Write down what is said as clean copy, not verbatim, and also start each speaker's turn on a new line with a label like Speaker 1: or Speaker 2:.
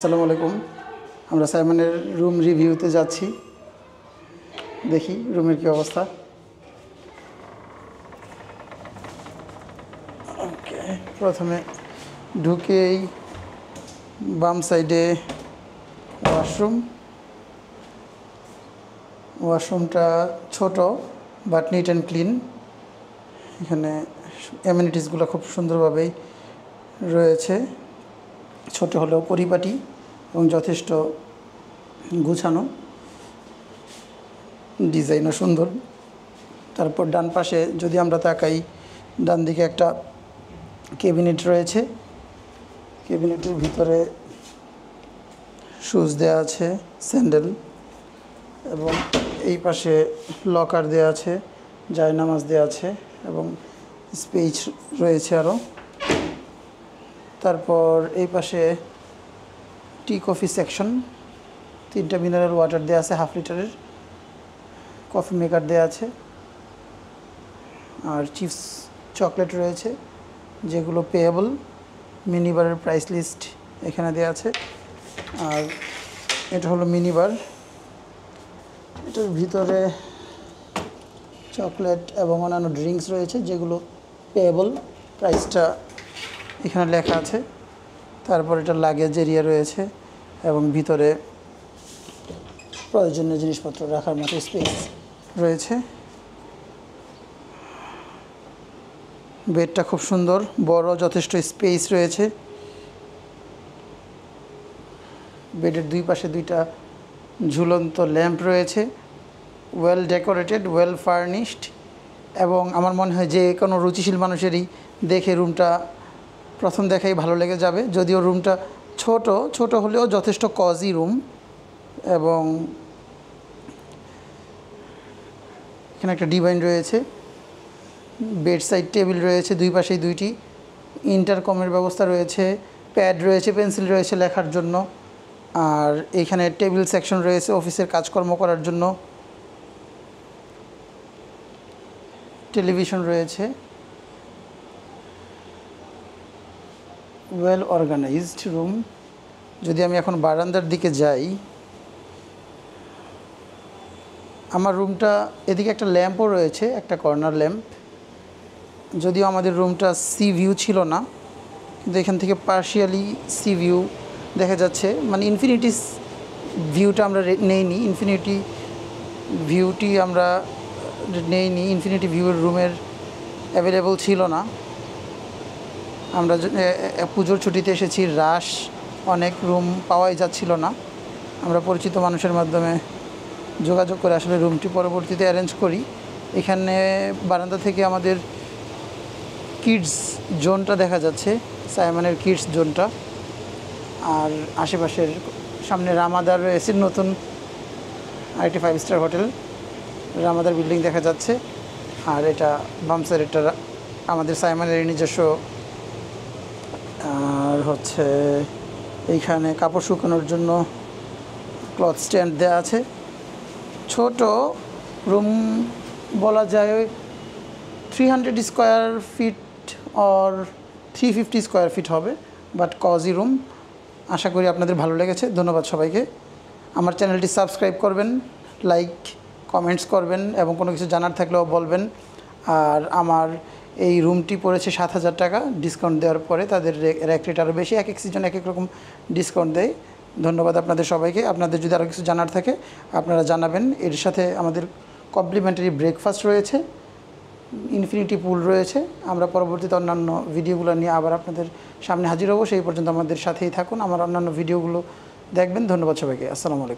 Speaker 1: আসসালামু আলাইকুম। আমরা সাইমনের রুম রিভিউতে যাচ্ছি, দেখি রুমের কি অবস্থা। ওকে, প্রথমে ঢুকেই বাম সাইডে ওয়াশরুমটা ছোট বাট নিট অ্যান্ড ক্লিন। এখানে অ্যামেনিটিসগুলো খুব সুন্দরভাবেই রয়েছে, ছোট হলেও পরিপাটি এবং যথেষ্ট গুছানো, ডিজাইনও সুন্দর। তারপর ডান পাশে যদি আমরা তাকাই, ডান দিকে একটা ক্যাবিনেট রয়েছে। ক্যাবিনেটের ভিতরে শুজ দেওয়া আছে, স্যান্ডেল, এবং এই পাশে লকার দেওয়া আছে, জায়নামাজ দেওয়া আছে এবং স্পেস রয়েছে আরও। তারপর এই পাশে টি কফি সেকশন, 3টা মিনারেল ওয়াটার দেওয়া আছে, 1/2 লিটারের কফি মেকার দেওয়া আছে, আর চিপস চকলেট রয়েছে যেগুলো পেয়েবল। মিনিবারের প্রাইস লিস্ট এখানে দেওয়া আছে। আর এটা হলো মিনিবার, এটার ভিতরে চকলেট এবং অন্যান্য ড্রিঙ্কস রয়েছে যেগুলো পেয়েবল, প্রাইসটা এখানে লেখা আছে। তারপর এটা লাগেজ এরিয়া রয়েছে এবং ভিতরে প্রয়োজনীয় জিনিসপত্র রাখার মতো স্পেস রয়েছে। বেডটা খুব সুন্দর, বড়, যথেষ্ট স্পেস রয়েছে। বেডের দুই পাশে 2টা ঝুলন্ত ল্যাম্প রয়েছে, ওয়েল ডেকোরেটেড, ওয়েল ফার্নিশড, এবং আমার মনে হয় যে কোনো রুচিশীল মানুষেরই দেখে রুমটা প্রথম দেখাই ভালো লেগে যাবে। যদিও রুমটা ছোট হলেও যথেষ্ট কজি রুম, এবং এখানে একটা ডিভাইন রয়েছে, বেড সাইড টেবিল রয়েছে, দুই পাশেই 2টি, ইন্টারকমের ব্যবস্থা রয়েছে, প্যাড রয়েছে, পেন্সিল রয়েছে লেখার জন্য, আর এখানে টেবিল সেকশন রয়েছে অফিসের কাজকর্ম করার জন্য, টেলিভিশন রয়েছে, ওয়েল অর্গানাইজড রুম। যদি আমি এখন বারান্দার দিকে যাই, আমার রুমটা এদিকে একটা ল্যাম্পও রয়েছে, একটা কর্নার ল্যাম্প। যদিও আমাদের রুমটা সি ভিউ ছিল না, কিন্তু এখান থেকে পার্শিয়ালি সি ভিউ দেখা যাচ্ছে। মানে ইনফিনিটি ভিউটা আমরা নেইনি, ইনফিনিটি ভিউয়ের রুমের অ্যাভেলেবল ছিল না। আমরা পুজোর ছুটিতে এসেছি, রাশ, অনেক রুম পাওয়াই যাচ্ছিল না। আমরা পরিচিত মানুষের মাধ্যমে যোগাযোগ করে আসলে রুমটি পরবর্তীতে অ্যারেঞ্জ করি। এখানে বারান্দা থেকে আমাদের কিডস জোনটা দেখা যাচ্ছে, সাইমনের কিডস জোনটা, আর আশেপাশের সামনে রামাদার রয়েছে, নতুন আরেকটি 5 স্টার হোটেল, রামাদার বিল্ডিং দেখা যাচ্ছে। আর এটা বামসের এটা আমাদের সাইমনের নিজস্ব, আর হচ্ছে এইখানে কাপড় শুকানোর জন্য ক্লথ স্ট্যান্ড দেওয়া আছে। ছোট রুম বলা যায়, 300 square feet or 350 square feet হবে, বাট কজি রুম। আশা করি আপনাদের ভালো লেগেছে। ধন্যবাদ সবাইকে। আমার চ্যানেলটি সাবস্ক্রাইব করবেন, লাইক, কমেন্টস করবেন, এবং কোনো কিছু জানার থাকলেও বলবেন। আর আমার এই রুমটি পড়েছে 7,000 টাকা, ডিসকাউন্ট দেওয়ার পরে তাদের র্যাক রেট আরও বেশি, এক সিজন এক রকম ডিসকাউন্ট দেয়। ধন্যবাদ আপনাদের সবাইকে। আপনাদের যদি আরও কিছু জানার থাকে আপনারা জানাবেন। এর সাথে আমাদের কমপ্লিমেন্টারি ব্রেকফাস্ট রয়েছে, ইনফিনিটি পুল রয়েছে। আমরা পরবর্তীতে অন্যান্য ভিডিওগুলো নিয়ে আবার আপনাদের সামনে হাজির হব। সেই পর্যন্ত আমাদের সাথেই থাকুন, আমার অন্যান্য ভিডিওগুলো দেখবেন। ধন্যবাদ সবাইকে। আসসালামু আলাইকুম।